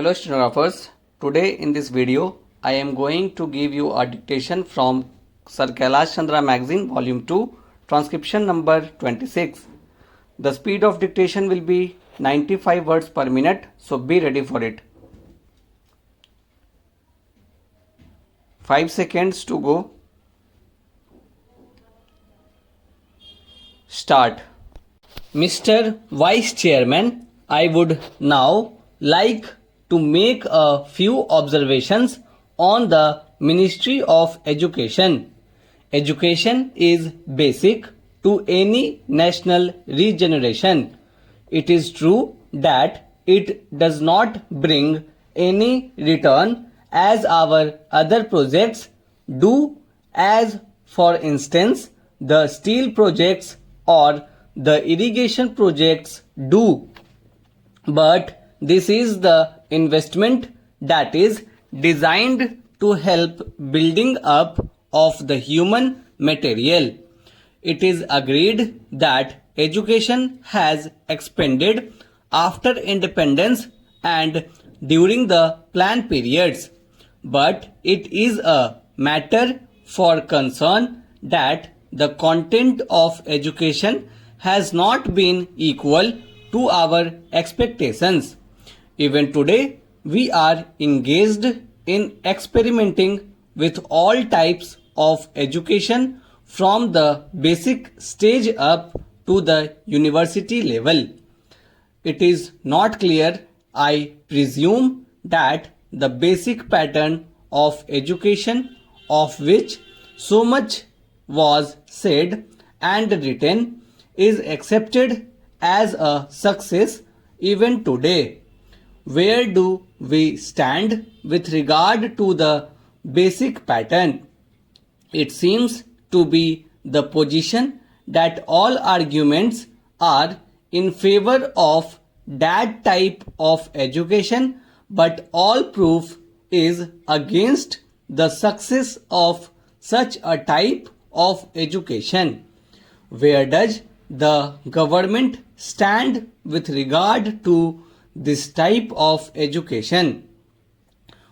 Hello stenographers, today in this video I am going to give you a dictation from Sir Kailash Chandra Magzine volume 2 transcription number 26. The speed of dictation will be 95 words per minute, so be ready for it. 5 seconds to go. Start. Mr. Vice Chairman, I would now like to make a few observations on the Ministry of Education. Education is basic to any national regeneration. It is true that it does not bring any return as our other projects do, as for instance the steel projects or the irrigation projects do. But this is the investment that is designed to help building up of the human material. It is agreed that education has expanded after independence and during the plan periods, but it is a matter for concern that the content of education has not been equal to our expectations. Even today, we are engaged in experimenting with all types of education from the basic stage up to the university level. It is not clear, I presume, that the basic pattern of education of which so much was said and written is accepted as a success even today. Where do we stand with regard to the basic pattern? It seems to be the position that all arguments are in favor of that type of education, but all proof is against the success of such a type of education. Where does the government stand with regard to this type of education?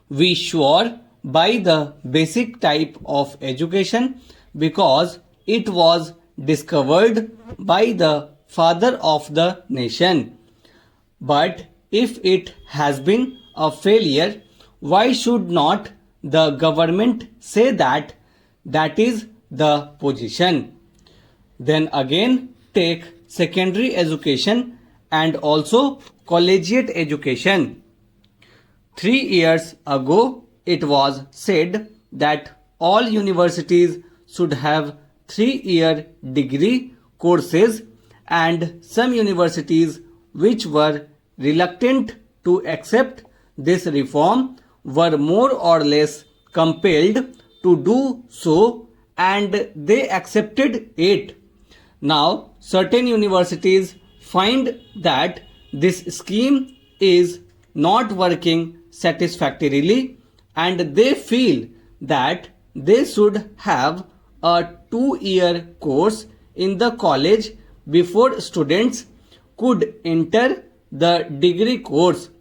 We swear by the basic type of education because it was discovered by the father of the nation. But if it has been a failure, why should not the government say that that is the position? Then again take secondary education and also collegiate education. 3 years ago, it was said that all universities should have 3-year degree courses, and some universities which were reluctant to accept this reform were more or less compelled to do so, and they accepted it. Now, certain universities find that this scheme is not working satisfactorily and they feel that they should have a 2-year course in the college before students could enter the degree course.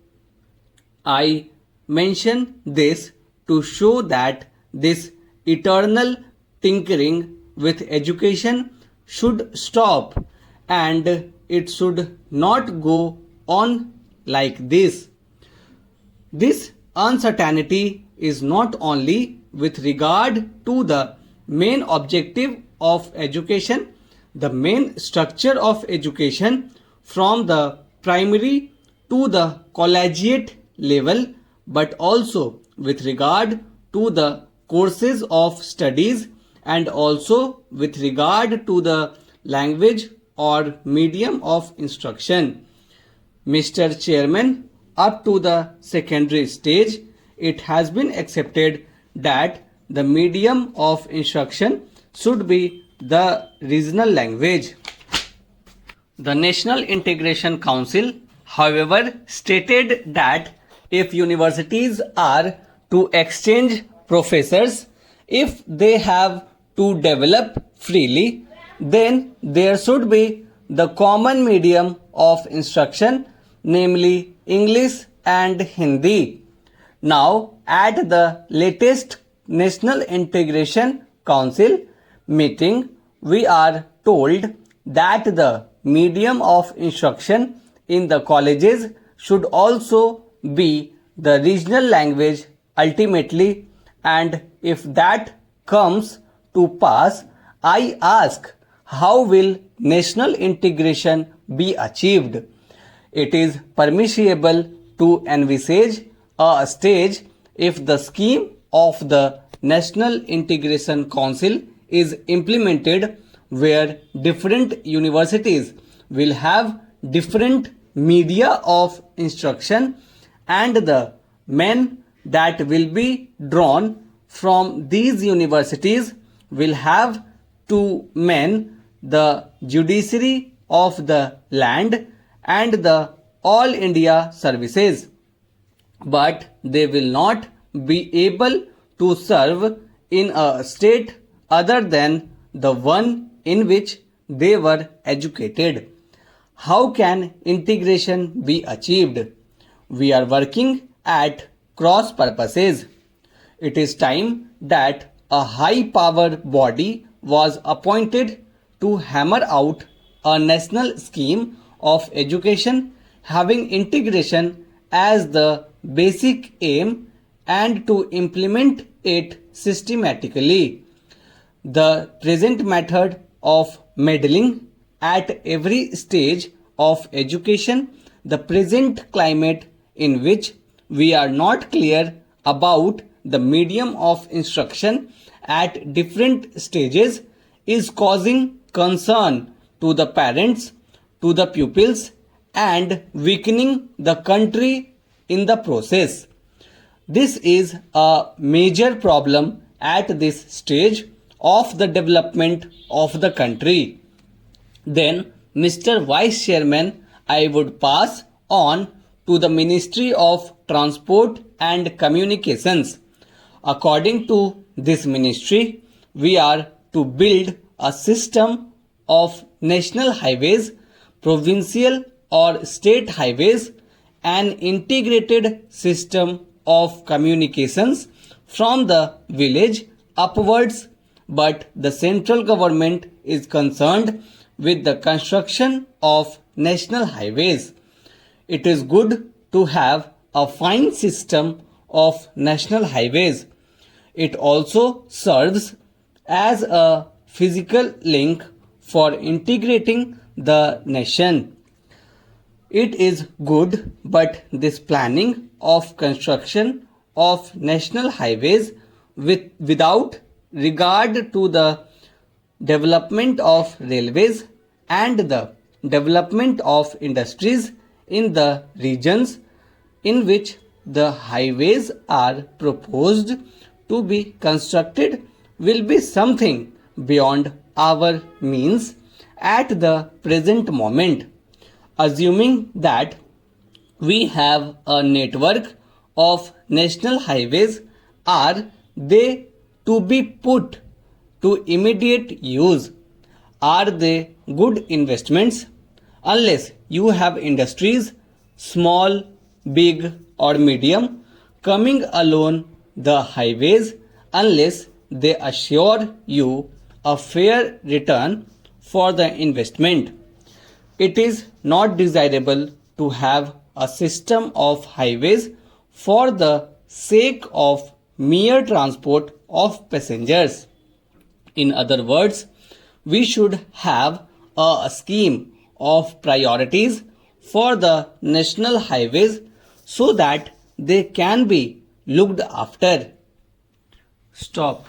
I mention this to show that this eternal tinkering with education should stop, and it should not go on like this. This uncertainty is not only with regard to the main objective of education, the main structure of education from the primary to the collegiate level, but also with regard to the courses of studies and also with regard to the language or medium of instruction. Mr. Chairman, up to the secondary stage, it has been accepted that the medium of instruction should be the regional language. The National Integration Council, however, stated that if universities are to exchange professors, if they have to develop freely, then there should be the common medium of instruction, namely English and Hindi. Now, at the latest National Integration Council meeting, we are told that the medium of instruction in the colleges should also be the regional language ultimately, and if that comes to pass, I ask, how will national integration be achieved? It is permissible to envisage a stage if the scheme of the National Integration Council is implemented, where different universities will have different media of instruction, and the men that will be drawn from these universities will have to man the judiciary of the land and the all India services, but they will not be able to serve in a state other than the one in which they were educated. How can integration be achieved? We are working at cross purposes. It is time that a high power body was appointed to hammer out a national scheme of education having integration as the basic aim and to implement it systematically. The present method of meddling at every stage of education, the present climate in which we are not clear about the medium of instruction at different stages, is causing concern to the parents, to the pupils, and weakening the country in the process. This is a major problem at this stage of the development of the country. Then, Mr. Vice Chairman, I would pass on to the Ministry of Transport and Communications. According to this ministry, we are to build a system of national highways, provincial or state highways, an integrated system of communications from the village upwards, but the central government is concerned with the construction of national highways. It is good to have a fine system of national highways. It also serves as a physical link for integrating the nation. It is good, but this planning of construction of national highways without regard to the development of railways and the development of industries in the regions in which the highways are proposed to be constructed will be something beyond our means at the present moment. Assuming that we have a network of national highways, are they to be put to immediate use? Are they good investments? Unless you have industries, small, big or medium, coming along the highways, unless they assure you a fair return for the investment, it is not desirable to have a system of highways for the sake of mere transport of passengers. In other words, we should have a scheme of priorities for the national highways so that they can be looked after. Stop.